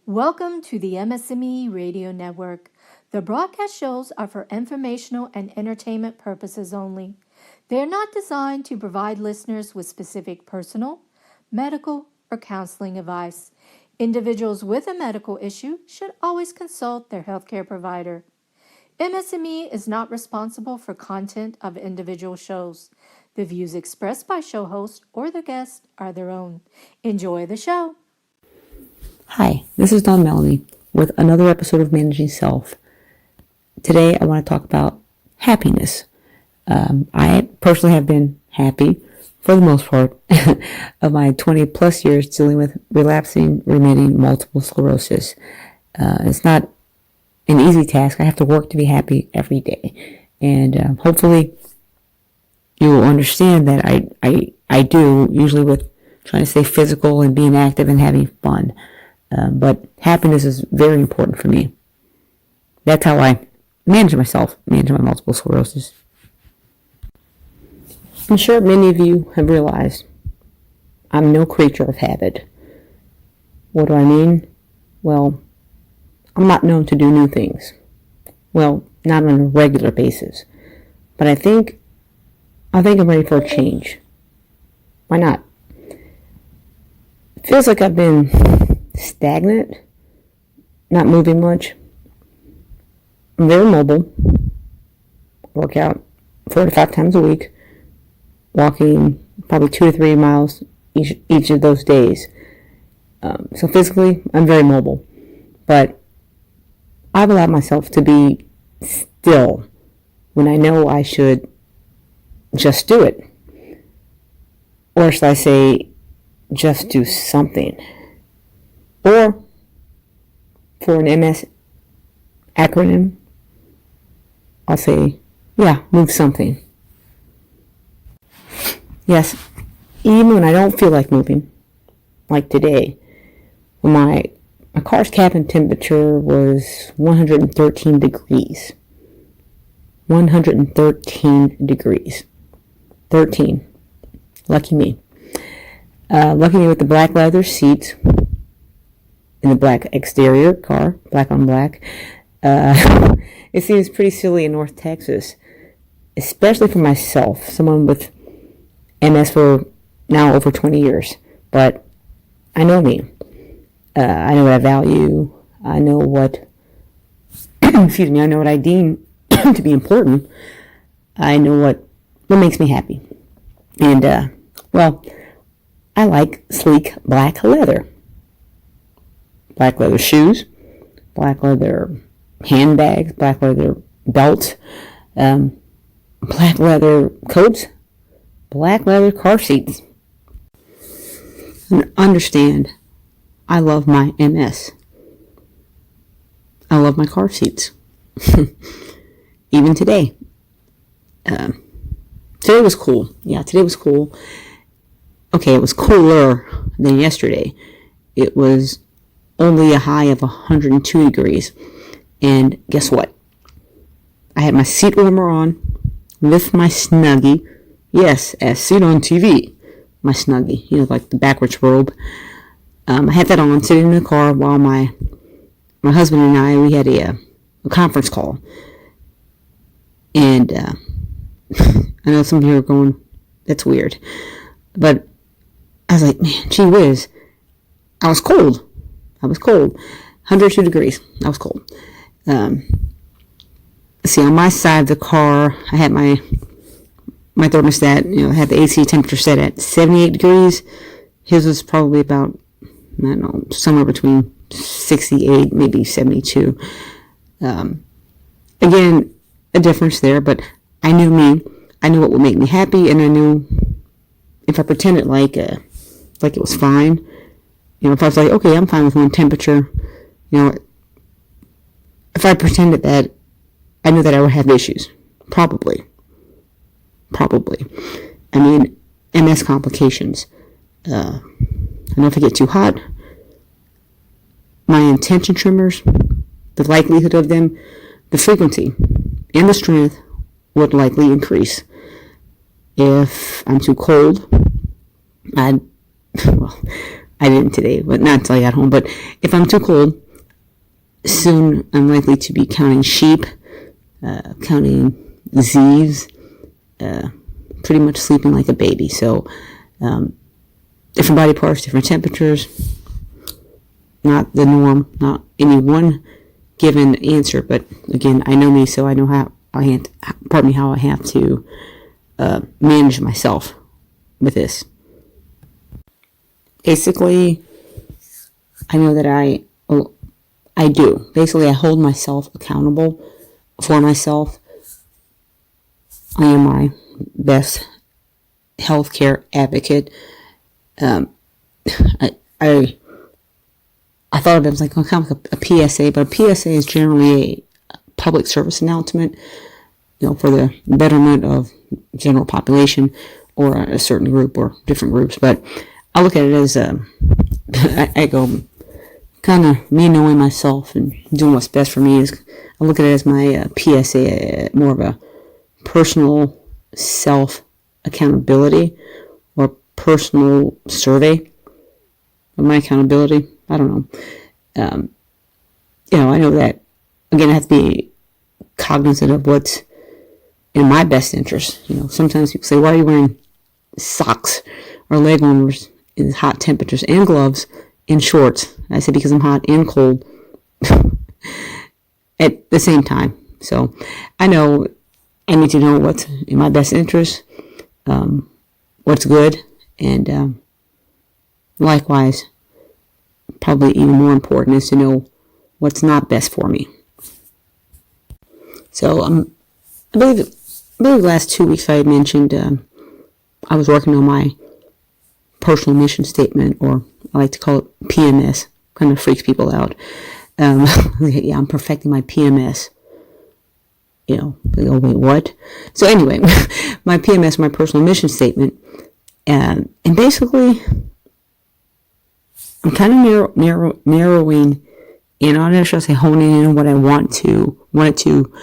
Welcome to the MS&Me Radio Network. The broadcast shows are for informational and entertainment purposes only. They are not designed to provide listeners with specific personal, medical, or counseling advice. Individuals with a medical issue should always consult their healthcare provider. MS&Me is not responsible for content of individual shows. The views expressed by show hosts or their guests are their own. Enjoy the show. Hi, this is Dawn Melanie with another episode of Managing Self. Today I want to talk about happiness. I personally have been happy for the most part of my 20 plus years dealing with relapsing, remitting multiple sclerosis. It's not an easy task. I have to work to be happy every day. And hopefully you will understand that I do, usually with trying to stay physical and being active and having fun. But happiness is very important for me. That's how I manage myself, manage my multiple sclerosis. I'm sure many of you have realized I'm no creature of habit. What do I mean? Well, I'm not known to do new things. Well, not on a regular basis. But I think I'm ready for a change. Why not? It feels like I've been stagnant, not moving much. I'm very mobile. Work out 4 to 5 times a week, walking probably 2 to 3 miles each of those days. So physically, I'm very mobile. But I've allowed myself to be still when I know I should just do it. Or should I say, just do something. Or, for an MS acronym, I'll say, move something. Yes, even when I don't feel like moving, like today, when my car's cabin temperature was 113 degrees. 113 degrees. 13. Lucky me. Lucky me with the black leather seats. In the black exterior car, black on black. It seems pretty silly in North Texas, especially for myself, someone with MS for now over 20 years. But I know me. I know what I value. I know what, I know what I deem to be important. I know what makes me happy. And, I like sleek black leather. Black leather shoes, black leather handbags, black leather belts, black leather coats, black leather car seats. And understand, I love my MS. I love my car seats. Even today. Today was cool. Yeah, today was cool. Okay, it was cooler than yesterday. It was only a high of 102 degrees. And guess what? I had my seat warmer on with my Snuggie. Yes, as seen on TV. My Snuggie, like the backwards robe. I had that on sitting in the car while my husband and I, we had a conference call. And I know some of you are going, that's weird. But I was like, man, gee whiz. I was cold. 102 degrees. I was cold. See, on my side of the car, I had my thermostat, I had the AC temperature set at 78 degrees. His was probably about, I don't know, somewhere between 68, maybe 72. Again, a difference there, but I knew me. I knew what would make me happy, and I knew if I pretended like it was fine, if I was like, okay, I'm fine with one temperature, if I pretended that, I knew that I would have issues. Probably. I mean, MS complications. I know if I get too hot, my intention tremors, the likelihood of them, the frequency and the strength would likely increase. If I'm too cold, I didn't today, but not until I got home. But if I'm too cold, soon I'm likely to be counting sheep, counting Z's, pretty much sleeping like a baby. So different body parts, different temperatures, not the norm, not any one given answer. But again, I know me, so I know how I have to manage myself with this. Basically, I know that I do. Basically, I hold myself accountable for myself. I am my best healthcare advocate. I thought of it as like kind of like a PSA, but a PSA is generally a public service announcement, for the betterment of general population or a certain group or different groups. But I look at it as I go kind of me knowing myself and doing what's best for me. Is I look at it as my PSA, more of a personal self accountability or personal survey of my accountability. I don't know. I know that, again, I have to be cognizant of what's in my best interest. Sometimes people say, why are you wearing socks or leg warmers in hot temperatures and gloves and shorts? I say, because I'm hot and cold at the same time. So I know I need to know what's in my best interest, what's good, and likewise, probably even more important is to know what's not best for me. So I believe the last 2 weeks I had mentioned I was working on my personal mission statement, or I like to call it PMS. Kind of freaks people out. Yeah, I'm perfecting my PMS. They go, wait, what? So anyway, my PMS, my personal mission statement, and basically, I'm kind of narrowing in on it, should I say, honing in on what I want it to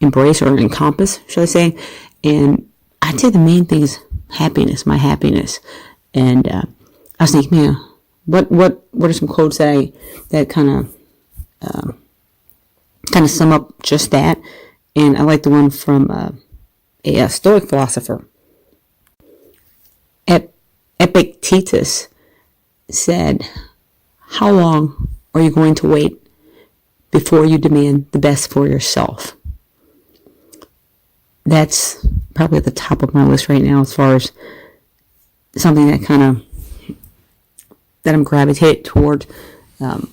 embrace or encompass, should I say. And I'd say the main thing is happiness, my happiness. And I was thinking, man, what are some quotes that kind of sum up just that? And I like the one from a Stoic philosopher. Epictetus said, how long are you going to wait before you demand the best for yourself? That's probably at the top of my list right now as far as something that I'm gravitating toward, the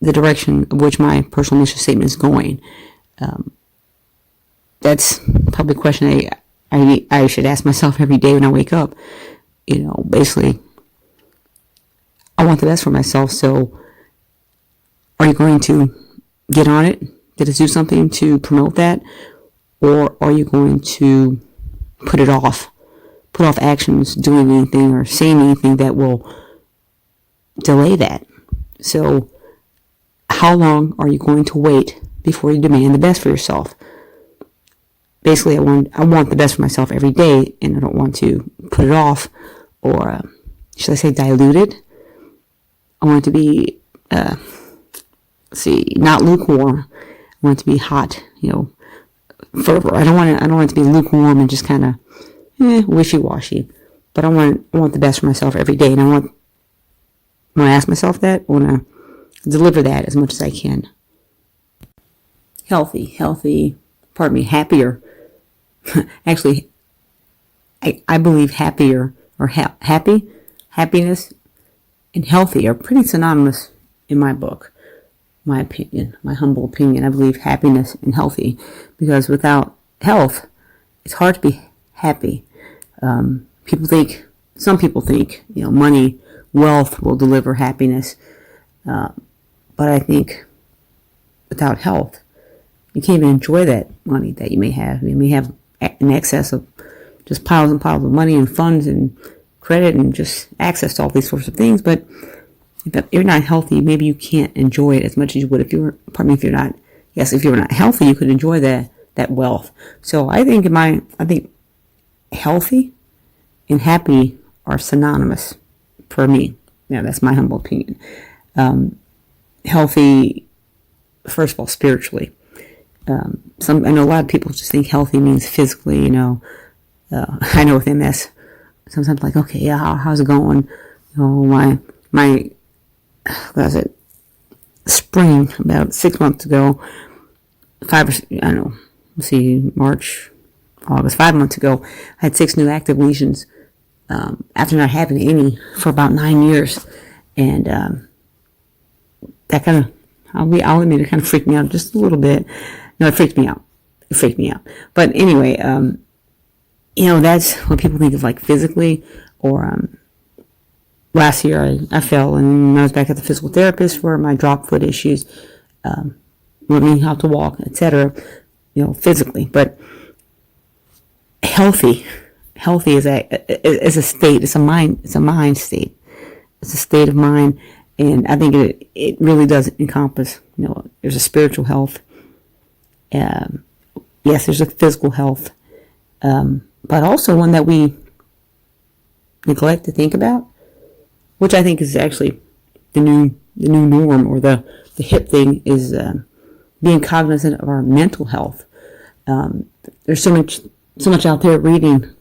direction of which my personal mission statement is going. That's probably a question I should ask myself every day when I wake up. Basically, I want the best for myself, so are you going to get on it? Get to do something to promote that? Or are you going to put off actions, doing anything or saying anything that will delay that? So how long are you going to wait before you demand the best for yourself? Basically, I want the best for myself every day, and I don't want to put it off, or should I say dilute it? I want it to be, not lukewarm. I want it to be hot, fervor. I don't want it to be lukewarm and just kind of wishy-washy. But I want the best for myself every day, and when I ask myself that, I want to deliver that as much as I can. Happier. Actually, I believe happier or happiness and healthy are pretty synonymous in my book. My opinion, my humble opinion. I believe happiness and healthy, because without health, it's hard to be happy. Some people think, money, wealth will deliver happiness. But I think without health, you can't even enjoy that money that you may have. You may have an excess of just piles and piles of money and funds and credit and just access to all these sorts of things. But if you're not healthy, maybe you can't enjoy it as much as you would if you're not healthy, you could enjoy that wealth. So I think healthy and happy are synonymous for me. Now, that's my humble opinion. Healthy, first of all, spiritually. I know a lot of people just think healthy means physically, I know with MS, sometimes like, okay, yeah, how's it going? My what was it? Spring, about 6 months ago, let's see, March, August, 5 months ago, I had 6 new active lesions, after not having any for about 9 years. And, that kind of, I'll admit, it kind of freaked me out just a little bit. No, it freaked me out. But anyway, that's what people think of like physically, or, last year I fell and I was back at the physical therapist for my drop foot issues, learning how to walk, etc., physically. But healthy is a state, it's a mind state. It's a state of mind, and I think it really does encompass, there's a spiritual health. Yes, there's a physical health, but also one that we neglect to think about, which I think is actually the new norm, or the hip thing, is being cognizant of our mental health. There's so much out there reading,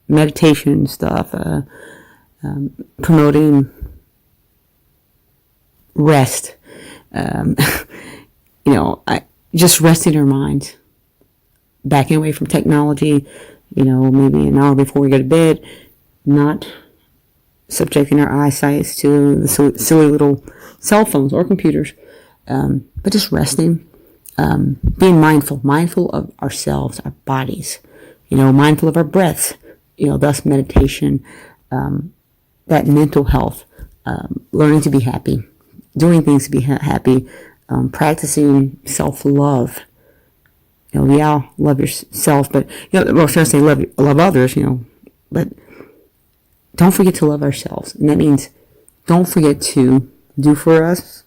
meditation stuff, promoting rest, just resting our minds, backing away from technology, maybe an hour before we go to bed, not subjecting our eyesight to the silly little cell phones or computers, but just resting, being mindful of ourselves, our bodies, mindful of our breaths, thus meditation, that mental health, learning to be happy, doing things to be happy, practicing self-love. Love yourself, but, well, should I say love others, but don't forget to love ourselves. And that means don't forget to do for us,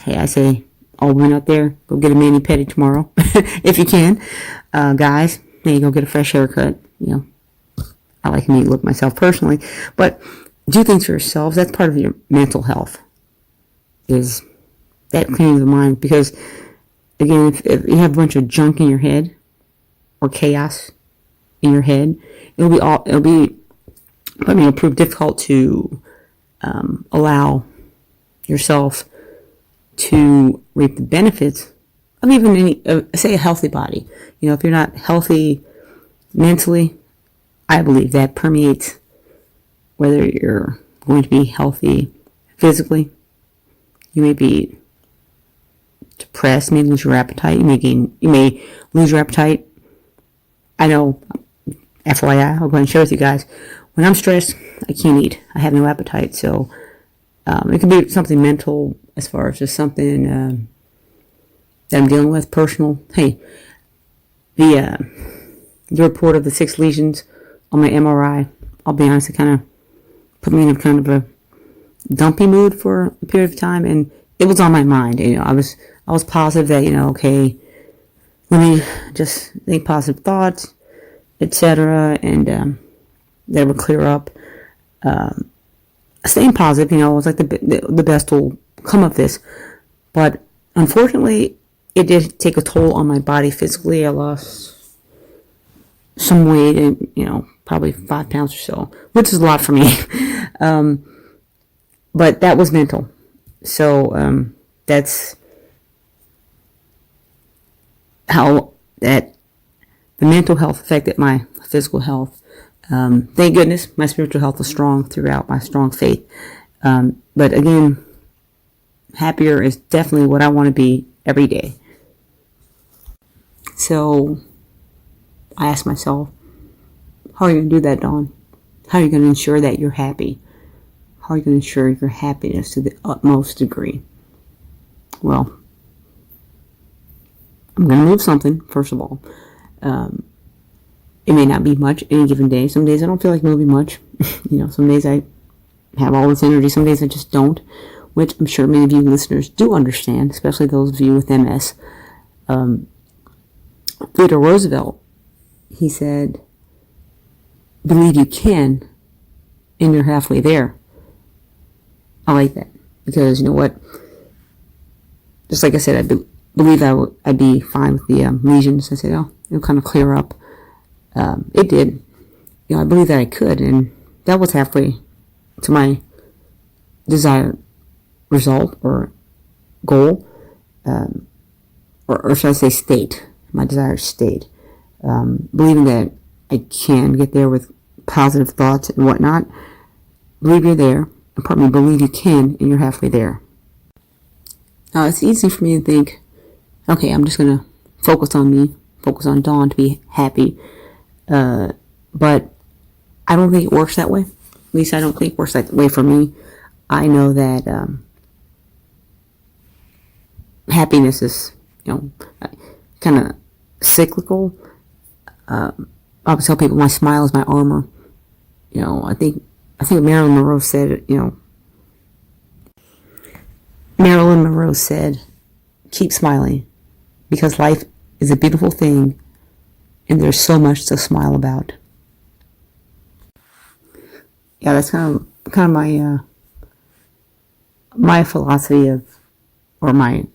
hey, I say, all women out there, go get a mani-pedi tomorrow, if you can. Guys, maybe go get a fresh haircut, I like a neat look myself personally, but do things for yourselves. That's part of your mental health, is that cleaning the mind. Because, again, if you have a bunch of junk in your head, or chaos in your head, it'll prove difficult to allow yourself to reap the benefits of even say a healthy body. If you're not healthy mentally, I believe that permeates whether you're going to be healthy physically. You may be depressed, you may lose your appetite, you may lose your appetite. I know, FYI, I'll go ahead and share with you guys, when I'm stressed, I can't eat. I have no appetite. So it could be something mental, as far as just something that I'm dealing with, personal. Hey, the report of the 6 lesions on my MRI, I'll be honest, it kind of put me in a kind of a dumpy mood for a period of time, and it was on my mind. I was positive that, okay, let me just think positive thoughts, etc., and that would clear up. Staying positive, it was like the best will come of this, but unfortunately, it did take a toll on my body physically. I lost some weight, and probably 5 pounds or so, which is a lot for me. But that was mental. So that's how that the mental health affected my physical health. Thank goodness my spiritual health was strong throughout, my strong faith. But again, happier is definitely what I want to be every day. So I asked myself, how are you going to do that, Dawn? How are you going to ensure that you're happy? How are you going to ensure your happiness to the utmost degree? Well, I'm going to move something, first of all. It may not be much any given day. Some days I don't feel like moving much. Some days I have all this energy. Some days I just don't, which I'm sure many of you listeners do understand, especially those of you with MS. Theodore Roosevelt, he said, believe you can, and you're halfway there. I like that because you know what? Just like I said, believe I'd be fine with the lesions. I said, oh, it'll kind of clear up. It did. You know, I believe that I could, and that was halfway to my desired result or goal, or should I say state, my desired state. Believing that I can get there with positive thoughts and whatnot. Believe you're there, and part of me believe you can, and you're halfway there. Now, it's easy for me to think, okay, I'm just going to focus on me, focus on Dawn to be happy, but I don't think it works that way. At least I don't think it works that way for me. I know that happiness is, kind of cyclical. I always tell people my smile is my armor. I think Marilyn Monroe said, Marilyn Monroe said, keep smiling because life is a beautiful thing and there's so much to smile about. Yeah, that's kind of my philosophy of, or my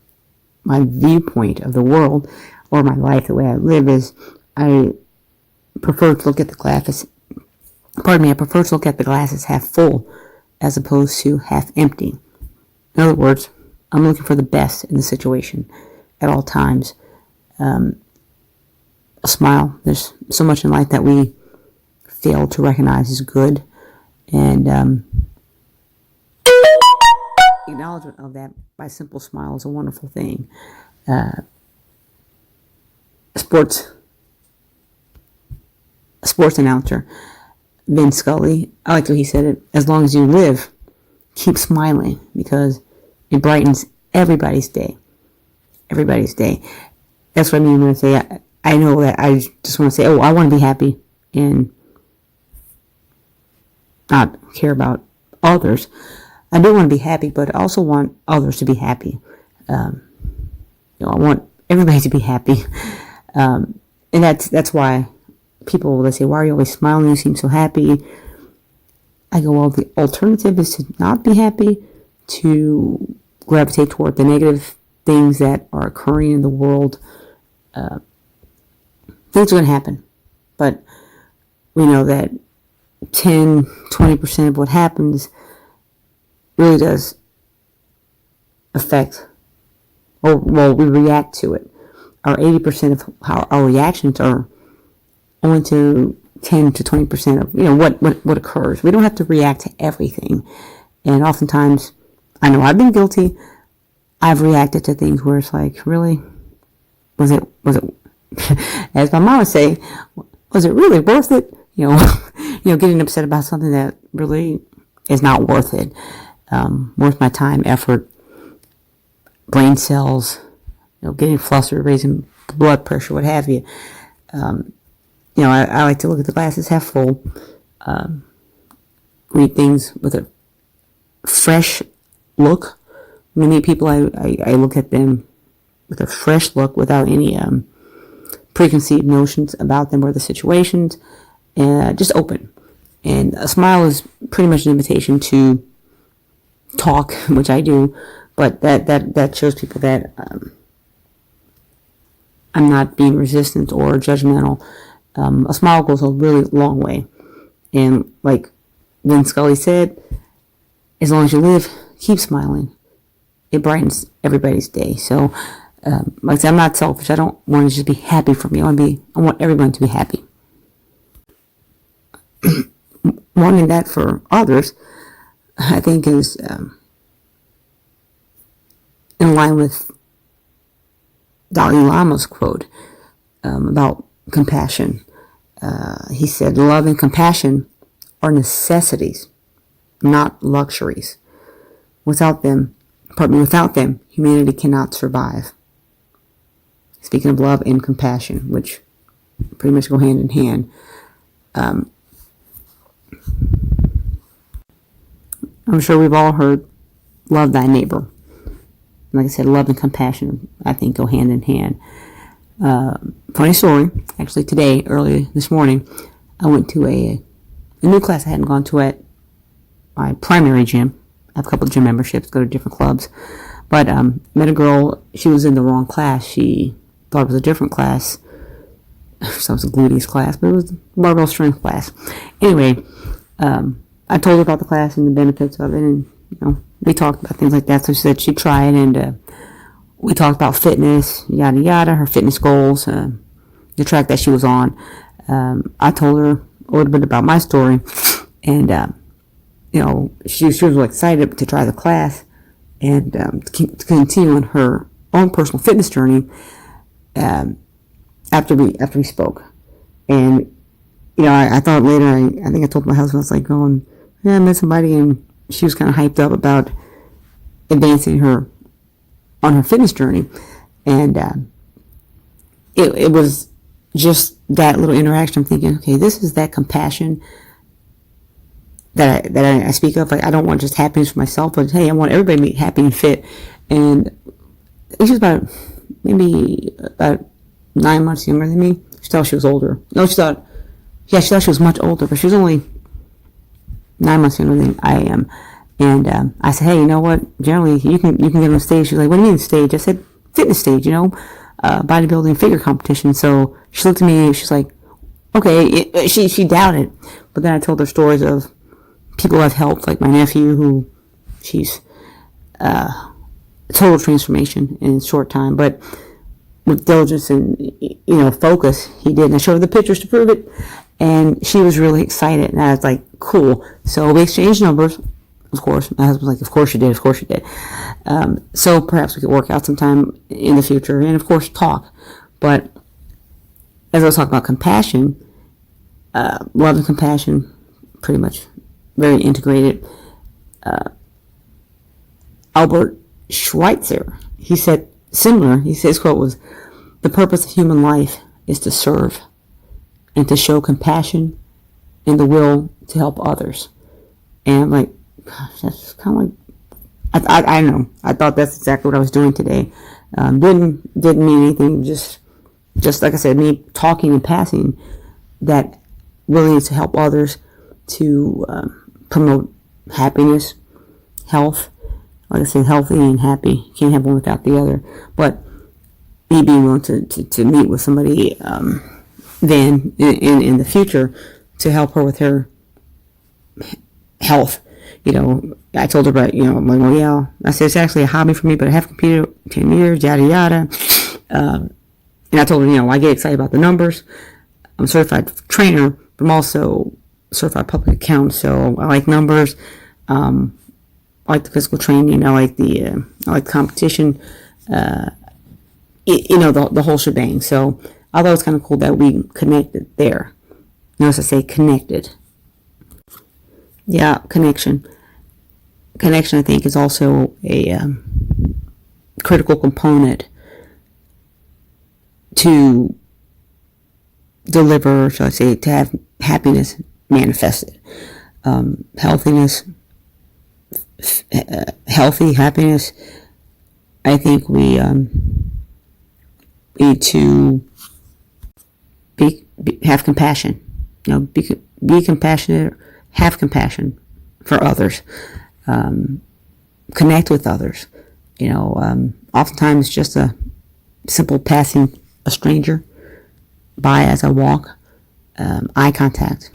viewpoint of the world or my life, the way I live is I prefer to look at the glasses. I prefer to look at the glasses half full as opposed to half empty. In other words, I'm looking for the best in the situation at all times. A smile. There's so much in life that we fail to recognize as good, and acknowledgement of that by a simple smile is a wonderful thing. A sports announcer, Vin Scully, I like the way he said it, as long as you live, keep smiling because it brightens everybody's day. Everybody's day. That's what I mean when I say I know that I just want to say, oh, I want to be happy and not care about others. I do want to be happy, but I also want others to be happy. I want everybody to be happy. And that's why people, they say, why are you always smiling? You seem so happy. I go, well, the alternative is to not be happy, to gravitate toward the negative things that are occurring in the world. Things are going to happen. But we know that 10, 20% of what happens really does affect, we react to it. Our 80% of how our reactions are only to 10 to 20% of, what occurs. We don't have to react to everything. And oftentimes, I know I've been guilty. I've reacted to things where it's like, really? Was it, as my mom would say, was it really worth it? Getting upset about something that really is not worth it. Worth my time, effort, brain cells, getting flustered, raising blood pressure, what have you. I like to look at the glasses half full, read things with a fresh look. When I meet people, I look at them with a fresh look without any preconceived notions about them or the situations, and just open. And a smile is pretty much an invitation to talk, which I do, but that shows people that I'm not being resistant or judgmental. A smile goes a really long way. And like Vin Scully said, as long as you live, keep smiling. It brightens everybody's day. So, like I said, I'm not selfish. I don't want to just be happy for me. I want everyone to be happy. Wanting that for others, I think, is in line with Dalai Lama's quote about compassion. He said, love and compassion are necessities, not luxuries. Without them, humanity cannot survive. Speaking of love and compassion, which pretty much go hand in hand. I'm sure we've all heard, love thy neighbor. Like I said, love and compassion, I think, go hand in hand. Funny story, actually today, early this morning, I went to a new class I hadn't gone to at my primary gym. have a couple of gym memberships, go to different clubs. But met a girl, she was in the wrong class. She thought it was a different class. So it was a gluteus class, but it was barbell strength class. Anyway, I told her about the class and the benefits of it, and we talked about things like that. So she said she'd try it, and we talked about fitness, yada yada, her fitness goals, the track that she was on. I told her a little bit about my story, and she was really excited to try the class and to continue on her own personal fitness journey. After we spoke, and I thought later, I think I told my husband, I was like going, yeah, I met somebody, and she was kind of hyped up about advancing her on her fitness journey, and it was just that little interaction. I'm thinking, okay, this is that compassion that I speak of. Like, I don't want just happiness for myself, but hey, I want everybody to be happy and fit. And she was about 9 months younger than me. She thought she was older. No, she thought she was much older, but she was only 9 months younger than I am. And I said, hey, you know what? Generally, you can get on the stage. She's like, what do you mean stage? I said, fitness stage, bodybuilding figure competition. So she looked at me and she's like, okay. She doubted. But then I told her stories of people I've helped, like my nephew, who she's total transformation in a short time. But with diligence and focus, he did. And I showed her the pictures to prove it, and she was really excited. And I was like, cool. So we exchanged numbers. Of course, my husband was like, of course you did, of course you did. So perhaps we could work out sometime in the future, and of course talk. But as I was talking about compassion, love and compassion, pretty much very integrated. Albert Schweitzer, he said similar. His quote was, "The purpose of human life is to serve and to show compassion and the will to help others." And I'm like, gosh, that's kind of like, I don't know. I thought that's exactly what I was doing today. Didn't mean anything. Just like I said, me talking and passing that willingness to help others, to promote happiness, health. Like I said, healthy and happy. Can't have one without the other. But me being willing to meet with somebody then in the future to help her with her health. I told her about, I'm like, well, yeah. I said, it's actually a hobby for me, but I have competed 10 years, yada, yada. And I told her, I get excited about the numbers. I'm a certified trainer, but I'm also a certified public accountant, so I like numbers. I like the physical training. I like the competition. The whole shebang. So I thought it was kind of cool that we connected there. Notice I say connected. Yeah, connection. Connection, I think, is also a critical component to deliver, shall I say, to have happiness manifested. Healthiness, healthy happiness. I think we need to have compassion. Be compassionate. Have compassion for others. Connect with others. Oftentimes just a simple passing a stranger by as I walk. Eye contact.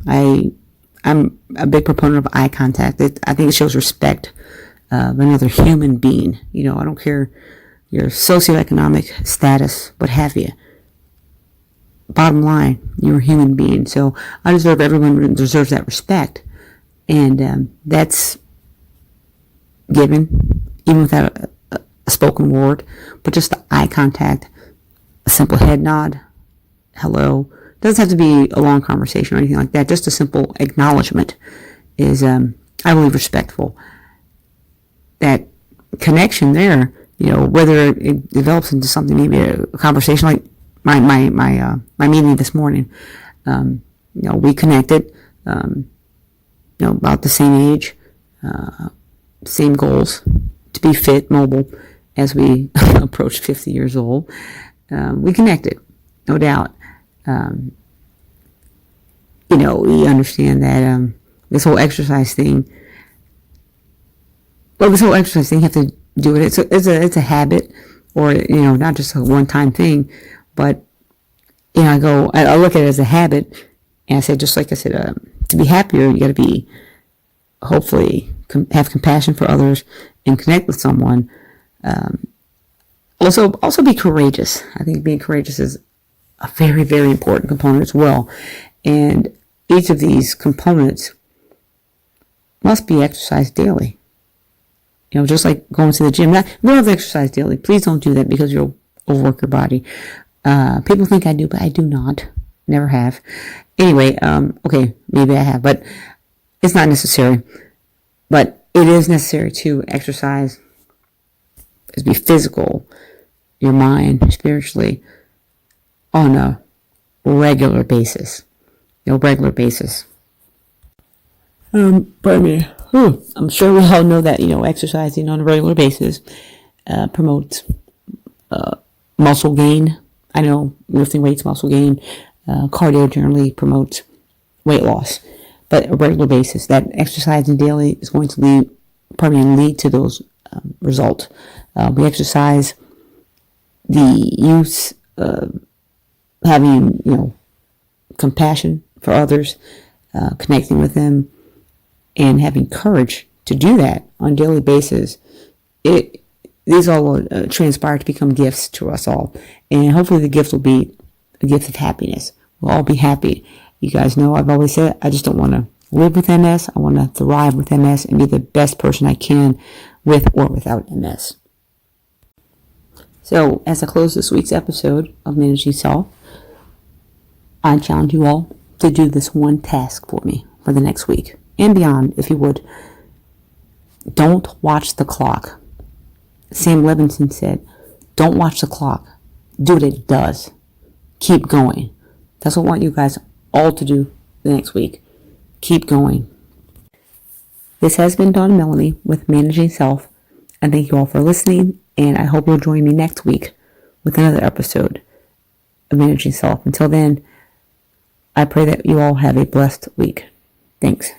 I'm a big proponent of eye contact. I think it shows respect of another human being. I don't care your socioeconomic status, what have you. Bottom line, you're a human being. So everyone deserves that respect. And that's given, even without a spoken word, but just the eye contact, a simple head nod, hello. Doesn't have to be a long conversation or anything like that. Just a simple acknowledgement is, I believe, respectful. That connection there, whether it develops into something, maybe a conversation like my meeting this morning. We connected, about the same age, same goals, to be fit, mobile, as we approach 50 years old. We connected, no doubt. We understand that this whole exercise thing, well, this whole exercise thing, you have to do it. It's a habit, or not just a one-time thing, but I look at it as a habit, and I said, just like I said, to be happier, you got to be hopefully have compassion for others and connect with someone. Also be courageous. I think being courageous is a very, very important component as well. And each of these components must be exercised daily. Just like going to the gym. Now, we don't have to exercise daily. Please don't do that because you'll overwork your body. People think I do, but I do not. Never have. Anyway, okay, maybe I have, but it's not necessary. But it is necessary to exercise, to be physical, your mind, spiritually, on a regular basis. Regular basis. Pardon me. I'm sure we all know that, exercising on a regular basis promotes muscle gain. I know lifting weights, muscle gain. Cardio generally promotes weight loss. But a regular basis, that exercising daily is going to lead to those results. We exercise the use of having, compassion for others, connecting with them, and having courage to do that on a daily basis. These all will transpire to become gifts to us all. And hopefully the gift will be a gift of happiness. We'll all be happy. You guys know I've always said I just don't want to live with MS. I want to thrive with MS and be the best person I can with or without MS. So as I close this week's episode of Managing Self, I challenge you all to do this one task for me for the next week and beyond, if you would. Don't watch the clock. Sam Levinson said, don't watch the clock. Do what it does. Keep going. That's what I want you guys all to do the next week. Keep going. This has been Dawn Melanie with Managing Self. And thank you all for listening. And I hope you'll join me next week with another episode of Managing Self. Until then, I pray that you all have a blessed week. Thanks.